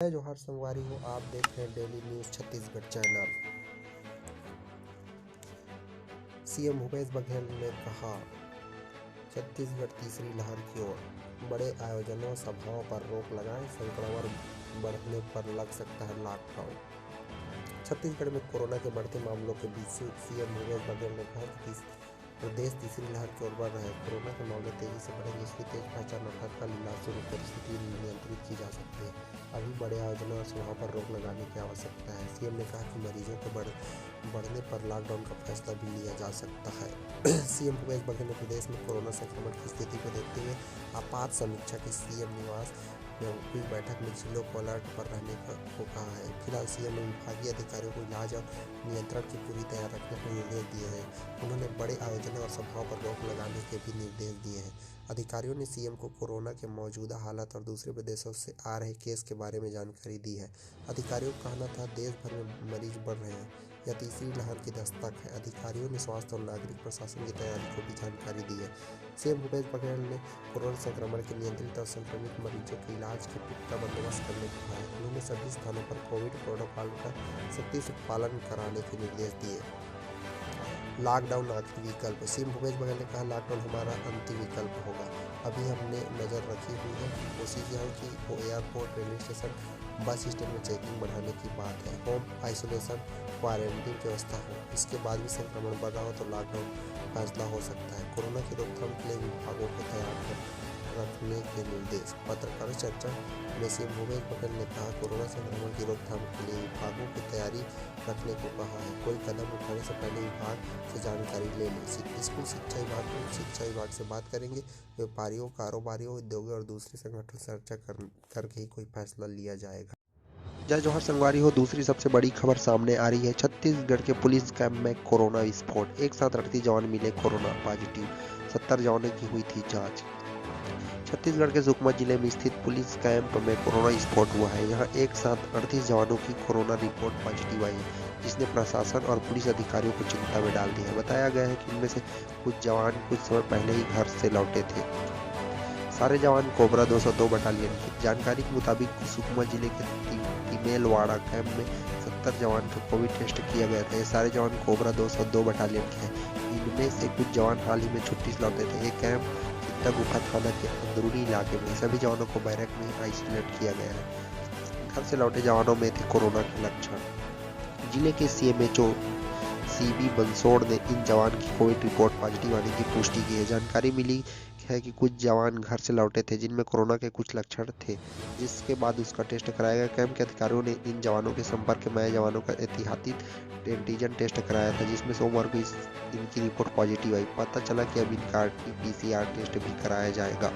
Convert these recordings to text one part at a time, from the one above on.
जय जोहार संगवारी हो, आप देख रहे हैं daily news Chhattisgarh channel. CM Bhupesh Baghel ने कहा, छत्तीसगढ़ तीसरी लहर की ओर, बड़े आयोजनों सभाओं पर रोक लगाएं, संक्रमण बढ़ने पर लग सकता है लॉकडाउन। छत्तीसगढ़ में कोरोना के बढ़ते मामलों के बीच सीएम भूपेश बघेल ने कहा कि प्रदेश तीसरी लहर की ओर बढ़ रहा है। कोरोना के मामले तेजी से बढ़ेंगे, इसलिए तेज पहचान और तत्काल इलाज से परिस्थिति नियंत्रित की जा सकती है। अभी बड़े आयोजनों और सभाओं पर रोक लगाने की आवश्यकता है। सीएम ने कहा कि मरीजों के बढ़ने पर लॉकडाउन का फैसला भी लिया जा सकता है। सीएम भूपेश बघेल ने प्रदेश में कोरोना संक्रमण की स्थिति को देखते हुए आपात समीक्षा की सीएम निवास में हुई बैठक में जिलों को अलर्ट पर रहने को कहा है। फिलहाल सीएम ने विभागीय अधिकारियों को इलाज और नियंत्रण की पूरी तैयारी रखने के निर्देश दिए हैं। उन्होंने बड़े आयोजनों और सभाओं पर रोक लगाने के भी निर्देश दिए हैं। अधिकारियों ने सीएम को कोरोना के मौजूदा हालत और दूसरे प्रदेशों से आ रहे केस के बारे में जानकारी दी है। अधिकारियों का कहना था, देश भर में मरीज बढ़ रहे हैं, यह तीसरी लहर की दस्तक है। अधिकारियों ने स्वास्थ्य और नागरिक प्रशासन की तैयारी को भी जानकारी दी है। सीएम भूपेश बघेल ने कोरोना संक्रमण के नियंत्रित और संक्रमित मरीजों के इलाज के पुख्ता बंदोबस्त करने को कहा है। उन्होंने सभी स्थानों पर कोविड प्रोटोकॉल का सख्ती से पालन कराने के निर्देश दिए। लॉकडाउन आखिरी विकल्प, सीएम भूपेश बघेल ने कहा, लॉकडाउन हमारा अंतिम विकल्प होगा। अभी हमने नज़र रखी हुई है, कोशिश यह की वो airport, railway station, bus stand में चेकिंग बढ़ाने की बात है। होम आइसोलेशन, क्वारंटीन की व्यवस्था हो। इसके बाद भी संक्रमण बढ़ रहा हो तो लॉकडाउन फैसला हो सकता है। कोरोना की रोकथाम के लिए विभागों को तैयार रखने के निर्देश। पत्रकार चर्चा में सीएम भूपेश बघेल ने कहा, कोरोना संक्रमण की रोकथाम के लिए विभागों को तैयारी रखने को कहा है। कोई कदम उठाने से पहले विभाग से जानकारी ले लें। स्कूल शिक्षा विभाग से बात करेंगे। व्यापारियों, कारोबारियों, उद्योगों और दूसरे संगठनों से चर्चा करके ही कोई फैसला लिया जाएगा। जय जोहर संगवारी हो, दूसरी सबसे बड़ी खबर सामने आ रही है। छत्तीसगढ़ के पुलिस कैंप में कोरोना विस्फोट, एक साथ 38 जवान मिले कोरोना पॉजिटिव, 70 जवानों की हुई थी जांच। छत्तीसगढ़ के सुकमा जिले में स्थित पुलिस कैंप में कोरोना विस्फोट हुआ है। यहाँ एक साथ 38 जवानों की कोरोना रिपोर्ट पॉजिटिव आई है, जिसने प्रशासन और पुलिस अधिकारियों को चिंता में डाल दिया है। बताया गया है कि इनमें से कुछ जवान कुछ समय पहले ही घर से लौटे थे। सारे जवान कोबरा 202 बटालियन के। जानकारी के मुताबिक सुकमा जिले के तिमेलवाड़ा कैंप में 70 जवान का कोविड टेस्ट किया गया था। ये सारे जवान कोबरा 202 बटालियन के हैं। इनमें से कुछ जवान हाल ही में छुट्टी से लौटे थे। ये कैंप गुफा थाना के अंदरूनी इलाके में। सभी जवानों को बैरक में आइसोलेट किया गया है। घर से लौटे जवानों में थे कोरोना के लक्षण। जिले के सीएमएचओ सीबी बंसोड़ ने इन जवान की कोविड रिपोर्ट पॉजिटिव आने की पुष्टि की है। जानकारी मिली है कि कुछ जवान घर से लौटे थे जिनमें कोरोना के कुछ लक्षण थे, जिसके बाद उसका टेस्ट कराया गया। कैंप के अधिकारियों ने इन जवानों के संपर्क में आए जवानों का एहतियाती एंटीजन टेस्ट कराया था, जिसमें सोमवार को इनकी रिपोर्ट पॉजिटिव आई। पता चला कि अब इनका RT-PCR टेस्ट भी कराया जाएगा।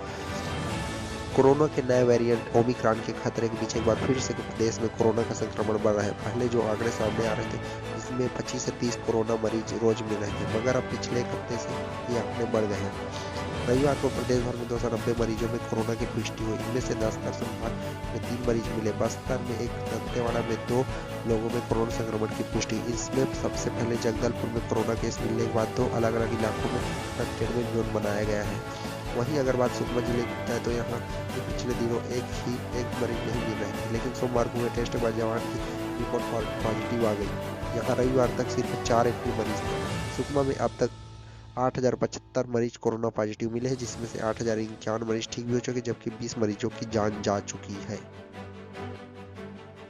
कोरोना के नए वेरिएंट ओमिक्रॉन के खतरे के बीच एक बार फिर से प्रदेश में कोरोना का संक्रमण बढ़ रहा है। पहले जो आंकड़े सामने आ रहे थे, इसमें 25 से 30 कोरोना मरीज रोज मिल रहे थे, मगर अब पिछले एक हफ्ते से ये आंकड़े बढ़ गए हैं। रविवार को प्रदेश भर में 290 मरीजों में कोरोना की पुष्टि हुई। इनमें से 10 संभाग में 3 मरीज मिले। बस्तर में 1, दंतेवाड़ा में 2 लोगों में कोरोना संक्रमण की पुष्टि। इसमें सबसे पहले जगदलपुर में कोरोना केस मिलने के बाद 2 अलग अलग इलाकों में कंटेनमेंट जोन बनाया गया है। वहीं अगर बात सुकमा जिले की है तो यहाँ पिछले दिनों एक मरीज नहीं मिल रहे थे, लेकिन सोमवार को हुए टेस्ट के बाद जवान की रिपोर्ट पॉजिटिव आ गई। यहाँ रविवार तक सिर्फ 4 एक्टिव मरीज थे। सुकमा में अब तक 8075 मरीज कोरोना पॉजिटिव मिले हैं, जिसमें से 8051 मरीज ठीक भी हो चुके, जबकि 20 मरीजों की जान जा चुकी है।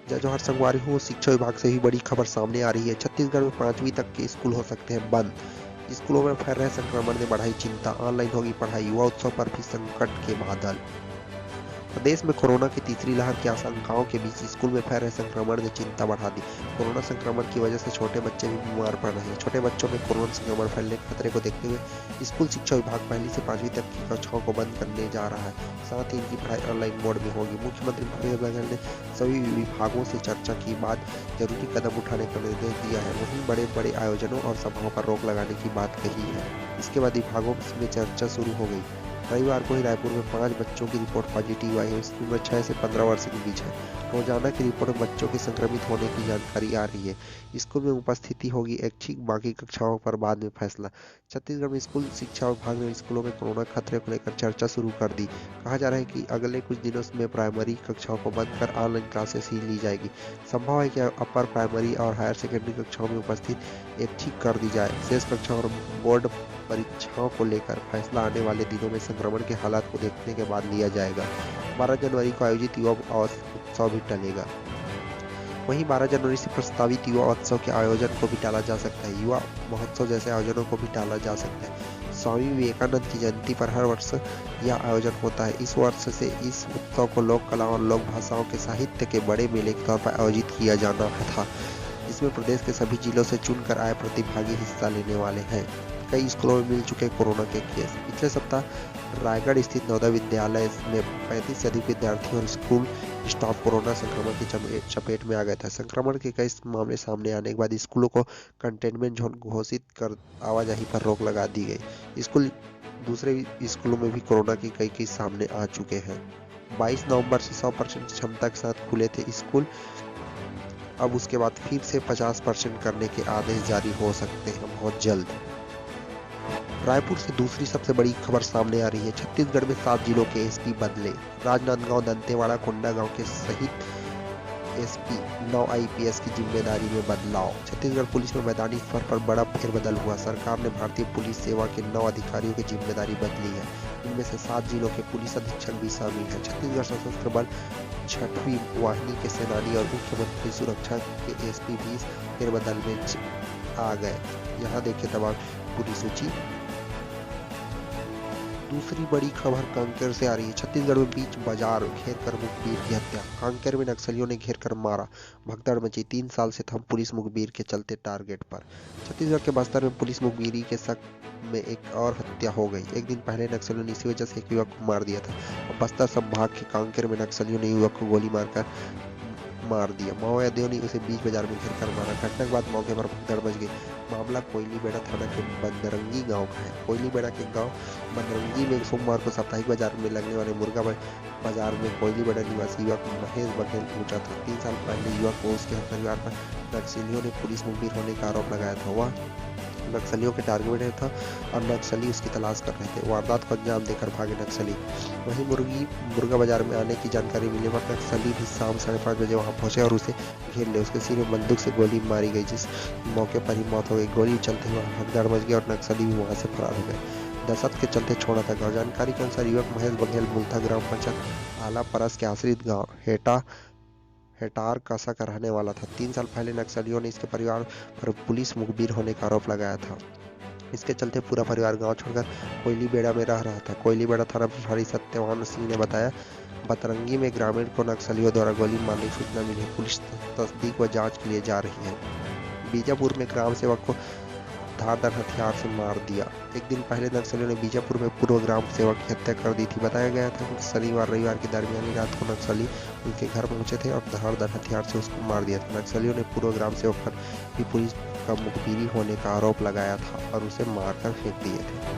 जय जोहर संगवारी हो, शिक्षा विभाग से भी बड़ी खबर सामने आ रही है। छत्तीसगढ़ में 5वीं तक के स्कूल हो सकते हैं बंद। स्कूलों में फैल रहे संक्रमण ने बढ़ाई चिंता। ऑनलाइन होगी पढ़ाई, युवा उत्सव पर भी संकट के बादल। प्रदेश में कोरोना की तीसरी लहर की आशंकाओं के बीच स्कूल में फैल रहे संक्रमण ने चिंता बढ़ा दी। कोरोना संक्रमण की वजह से छोटे बच्चे भी बीमार पड़ रहे हैं। छोटे बच्चों में कोरोना संक्रमण फैलने के खतरे को देखते हुए स्कूल शिक्षा विभाग 1 से 5वीं तक की कक्षाओं को बंद करने जा रहा है। साथ ही इनकी पढ़ाई ऑनलाइन मोड में होगी। मुख्यमंत्री भूपेश बघेल ने सभी विभागों से चर्चा की बाद जरूरी कदम उठाने का निर्देश दिया है। वहीं बड़े बड़े आयोजनों और सभाओं पर रोक लगाने की बात कही है। इसके बाद विभागों में चर्चा शुरू हो गई। रविवार को ही रायपुर में 5 बच्चों की रिपोर्ट पॉजिटिव आई है। इसकी उम्र 6 से 15 वर्ष के बीच है। रोजाना की रिपोर्ट में बच्चों के संक्रमित होने की जानकारी आ रही है। स्कूल में उपस्थिति होगी ऐच्छिक, बाकी कक्षाओं पर बाद में फैसला। छत्तीसगढ़ में स्कूल शिक्षा विभाग ने स्कूलों में कोरोना खतरे को लेकर चर्चा शुरू कर दी। कहा जा रहा है कि अगले कुछ दिनों में प्राइमरी कक्षाओं को बंद कर ऑनलाइन क्लासेस ही ली जाएगी। संभव है कि अपर प्राइमरी और हायर सेकेंडरी कक्षाओं में उपस्थित ऐच्छिक कर दी जाए। शेष कक्षाओं और बोर्ड परीक्षाओं को लेकर फैसला आने वाले दिनों में संक्रमण के हालात को देखने के बाद लिया जाएगा। 12 जनवरी को आयोजित युवा उत्सव भी टलेगा। वहीं 12 जनवरी से प्रस्तावित युवा उत्सव के आयोजन को भी टाला जा सकता है। युवा महोत्सव जैसे आयोजनों को भी टाला जा सकता है। स्वामी विवेकानंद की जयंती पर हर वर्ष यह आयोजन होता है। इस वर्ष से इस उत्सव को लोक कला और लोक भाषाओं के साहित्य के बड़े मेले के तौर पर आयोजित किया जाना था, जिसमें प्रदेश के सभी जिलों से चुनकर आए प्रतिभागी हिस्सा लेने वाले हैं। कई स्कूलों में मिल चुके कोरोना के केस। पिछले सप्ताह रायगढ़ स्थित नवोदय विद्यालय में 35 से अधिक विद्यार्थी और स्कूल स्टाफ कोरोना संक्रमण की चपेट में आ गए थे। संक्रमण के कई मामले सामने आने के बाद स्कूलों को कंटेनमेंट जोन घोषित कर आवाजाही पर रोक लगा दी गई। दूसरे स्कूलों में भी कोरोना के कई केस सामने आ चुके हैं। 22 नवंबर से 100% क्षमता के साथ खुले थे स्कूल। अब उसके बाद फिर से 50% करने के आदेश जारी हो सकते हैं बहुत जल्द। रायपुर से दूसरी सबसे बड़ी खबर सामने आ रही है। छत्तीसगढ़ में 7 जिलों के एसपी बदले। राजनांदगांव, दंतेवाड़ा, कोंडागांव के सहित एसपी 9 आईपीएस की जिम्मेदारी में बदलाव। छत्तीसगढ़ पुलिस में मैदानी स्तर पर बड़ा फेरबदल हुआ। सरकार ने भारतीय पुलिस सेवा के 9 अधिकारियों की जिम्मेदारी बदली है। इनमें से 7 जिलों के पुलिस अधीक्षक भी शामिल हैं। छत्तीसगढ़ सशस्त्र बल 6वीं वाहिनी के सेनानी और मुख्यमंत्री सुरक्षा के एसपी भी फेरबदल में आ गए। यहाँ देखिए तमाम पूरी सूची। दूसरी बड़ी खबर कांकेर से आ रही है। छत्तीसगढ़ में बीच बाजार घेर कर मुखबिर की हत्या। कांकेर में नक्सलियों ने घेर कर मारा, भगदड़ मची। 3 साल से थम पुलिस मुखबिर के चलते टारगेट पर। छत्तीसगढ़ के बस्तर में पुलिस मुखबिरी के शक में एक और हत्या हो गई। एक दिन पहले नक्सलियों ने इसी वजह से एक युवक को मार दिया था। बस्तर संभाग के कांकेर में नक्सलियों ने युवक को गोली मारकर मार दिया। माओवादियों ने उसे बीच बाजार में घेर कर मारा। घटना के बाद मौके पर भगदड़ मच गई। मामला कोयलीबेड़ा थाना के बंदरंगी गांव का है। कोयलीबेड़ा के गांव बंदरंगी में सोमवार को साप्ताहिक बाजार में लगने वाले मुर्गा बाजार में कोयलीबेड़ा निवासी युवक महेश बघेल पहुंचा था। 3 साल पहले युवक को उसके परिवार पर नक्सलियों ने पुलिस मुखबिर होने का आरोप लगाया था। वह नक्सलियों के टारगेट में था और नक्सली उसकी तलाश कर रहे थे। वारदात को अंजाम देकर भागे नक्सली। वहीं मुर्गा बाजार में आने की जानकारी मिलने पर नक्सली भी शाम 5:30 बजे वहां पहुंचे और उसे घेर ले। उसके सिर में बंदूक से गोली मारी गई, जिस मौके पर ही मौत हो गई। गोली चलते हुए भगदड़ मच गई और नक्सली भी वहां से फरार हो गए। दहशत के चलते छोड़ा था गाँव। जानकारी के अनुसार युवक महेश बघेल मूलतः ग्राम पंचायत आला परस के आश्रित गाँव हेटार कसा का रहने वाला था। 3 साल पहले नक्सलियों ने इसके परिवार पर पुलिस मुखबिर होने का आरोप लगाया था। इसके चलते पूरा परिवार गांव छोड़कर कोयलीबेड़ा में रह रहा था। कोयलीबेड़ा थाना प्रभारी सत्यवान सिंह ने बताया, बतरंगी में ग्रामीण को नक्सलियों द्वारा गोली मारने की सूचना मिली। पुलिस तस्दीक व जांच के लिए जा रही है। बीजापुर में ग्राम सेवक को धारदार हथियार से मार दिया। एक दिन पहले नक्सलियों ने बीजापुर में पूर्व ग्राम सेवक की हत्या कर दी थी। बताया गया था कि शनिवार रविवार की दरमियानी रात को नक्सली उनके घर पहुंचे थे और धारदार हथियार से उसको मार दिया था। नक्सलियों ने पूर्व ग्राम सेवक पर भी पुलिस का मुखबिरी होने का आरोप लगाया था और उसे मारकर फेंक दिए थे।